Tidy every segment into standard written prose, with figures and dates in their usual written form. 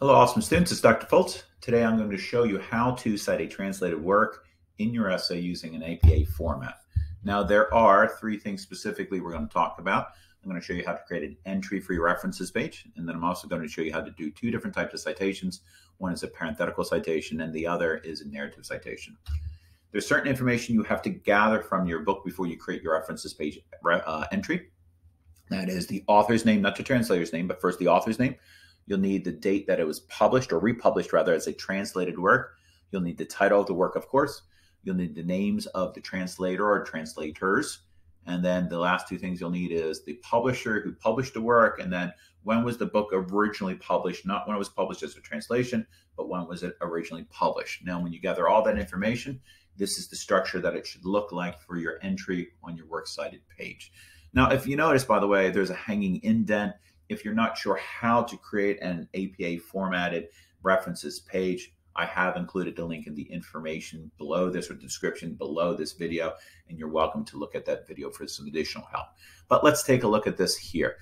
Hello, awesome students. It's Dr. Fultz. Today I'm going to show you how to cite a translated work in your essay using an APA format. Now, there are three things specifically we're going to talk about. I'm going to show you how to create an entry for your references page, and then I'm also going to show you how to do two different types of citations. One is a parenthetical citation, and the other is a narrative citation. There's certain information you have to gather from your book before you create your references page entry. That is the author's name, not your translator's name, but first the author's name. You'll need the date that it was published or republished, rather, as a translated work. You'll need the title of the work, of course. You'll need the names of the translator or translators. And then the last two things you'll need is the publisher who published the work, and then when was the book originally published, not when it was published as a translation, but when was it originally published. Now, when you gather all that information, this is the structure that it should look like for your entry on your works cited page. Now, if you notice, by the way, there's a hanging indent. If you're not sure how to create an APA formatted references page, I have included the link in the information below this, or the description below this video, and you're welcome to look at that video for some additional help. But let's take a look at this here.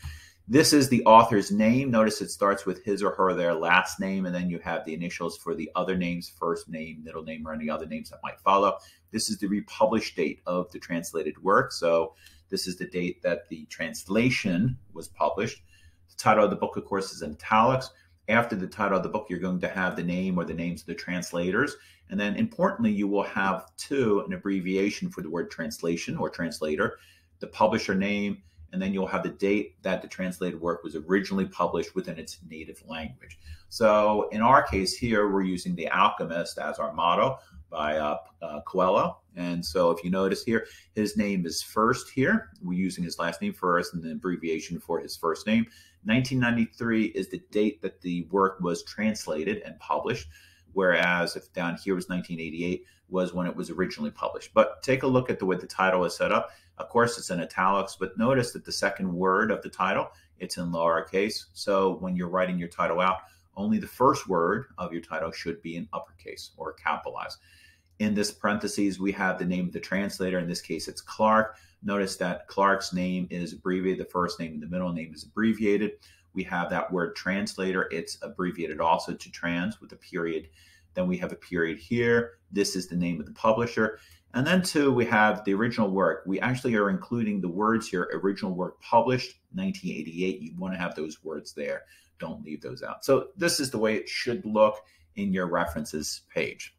This is the author's name. Notice it starts with his or her, their last name, and then you have the initials for the other names, first name, middle name, or any other names that might follow. This is the republished date of the translated work. So this is the date that the translation was published. The title of the book, of course, is in italics. After the title of the book, you're going to have the name or the names of the translators. And then importantly, you will have an abbreviation for the word translation or translator, the publisher name, and then you'll have the date that the translated work was originally published within its native language. So in our case here, we're using The Alchemist as our motto by Coelho. And so if you notice here, his name is first here. We're using his last name first and the abbreviation for his first name. 1993 is the date that the work was translated and published, whereas if down here was 1988 was when it was originally published. But take a look at the way the title is set up. Of course, it's in italics, but notice that the second word of the title, it's in lowercase. So when you're writing your title out, only the first word of your title should be in uppercase or capitalized. In this parentheses, we have the name of the translator. In this case, it's Clark. Notice that Clark's name is abbreviated. The first name and the middle name is abbreviated. We have that word translator. It's abbreviated also to trans with a period. Then we have a period here. This is the name of the publisher. And then we have the original work. We actually are including the words here, original work published, 1988. You want to have those words there. Don't leave those out. So this is the way it should look in your references page.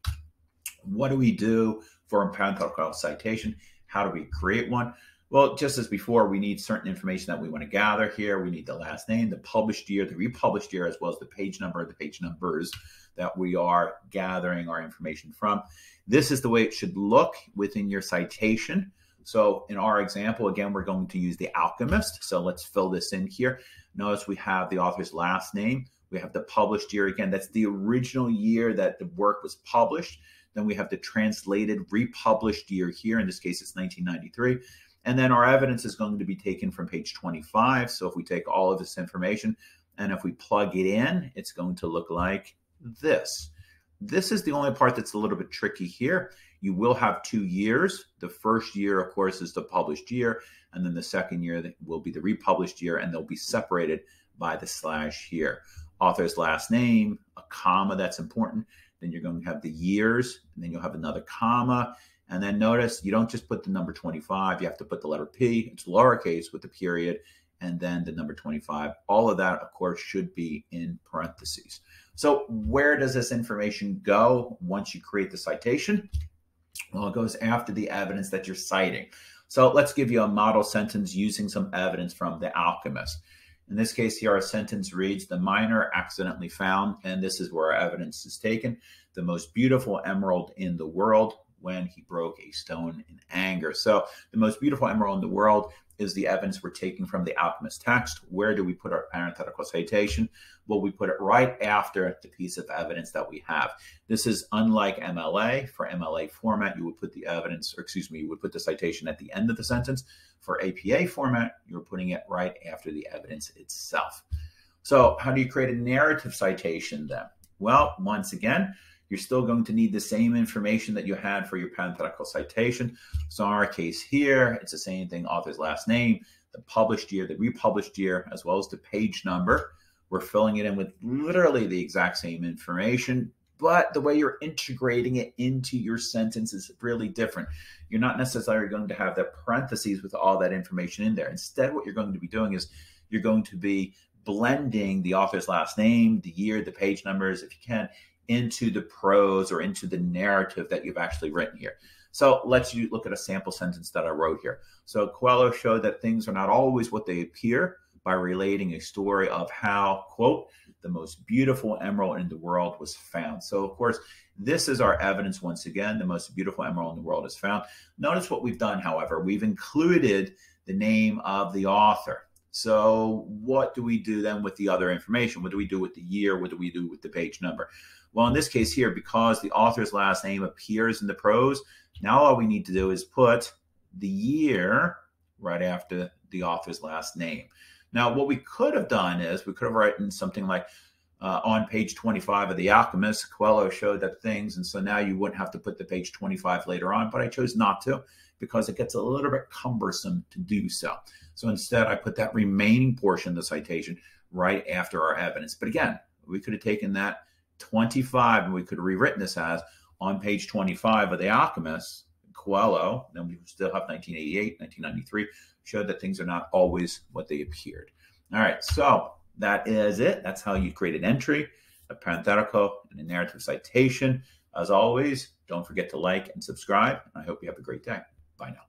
What do we do for a parenthetical citation? How do we create one? Well, just as before, we need certain information that we want to gather here. We need the last name, the published year, the republished year, as well as the page number, the page numbers that we are gathering our information from. This is the way it should look within your citation. So in our example, again, we're going to use The Alchemist. So let's fill this in here. Notice we have the author's last name. We have the published year. Again, that's the original year that the work was published. Then we have the translated, republished year here. In this case, it's 1993. And then our evidence is going to be taken from page 25. So if we take all of this information and if we plug it in, it's going to look like this. This is the only part that's a little bit tricky here. You will have 2 years. The first year, of course, is the published year. And then the second year will be the republished year, and they'll be separated by the slash here. Author's last name, a comma, that's important. Then you're going to have the years, and then you'll have another comma. And then notice you don't just put the number 25. You have to put the letter P. It's lowercase with the period, and then the number 25. All of that, of course, should be in parentheses. So where does this information go once you create the citation? Well, it goes after the evidence that you're citing. So let's give you a model sentence using some evidence from The Alchemist. In this case here, our sentence reads, the miner accidentally found, and this is where our evidence is taken, the most beautiful emerald in the world when he broke a stone in anger. So the most beautiful emerald in the world is the evidence we're taking from the Alchemist text. Where do we put our parenthetical citation? Well, we put it right after the piece of evidence that we have. This is unlike MLA. For MLA format, you would put the evidence, or excuse me, you would put the citation at the end of the sentence. For APA format, you're putting it right after the evidence itself. So how do you create a narrative citation then? Well, once again, you're still going to need the same information that you had for your parenthetical citation. So in our case here, it's the same thing, author's last name, the published year, the republished year, as well as the page number. we're filling it in with literally the exact same information, but the way you're integrating it into your sentence is really different. You're not necessarily going to have that parentheses with all that information in there. Instead, what you're going to be doing is you're going to be blending the author's last name, the year, the page numbers, if you can, into the prose or into the narrative that you've actually written here. So let's look at a sample sentence that I wrote here. So Coelho showed that things are not always what they appear by relating a story of how, quote, the most beautiful emerald in the world was found. So, of course, this is our evidence once again. The most beautiful emerald in the world is found. Notice what we've done, however. We've included the name of the author. So what do we do then with the other information? What do we do with the year? What do we do with the page number? Well, in this case here, because the author's last name appears in the prose, now all we need to do is put the year right after the author's last name. Now, what we could have done is we could have written something like on page 25 of The Alchemist, Coelho showed that things, and so now you wouldn't have to put the page 25 later on, but I chose not to because it gets a little bit cumbersome to do so. So instead, I put that remaining portion of the citation right after our evidence. But again, we could have taken that 25 and we could have rewritten this as on page 25 of The Alchemist, Coelho, then we still have 1988, 1993, showed that things are not always what they appeared. All right, so that is it. That's how you create an entry, a parenthetical, and a narrative citation. As always, don't forget to like and subscribe. I hope you have a great day. Bye now.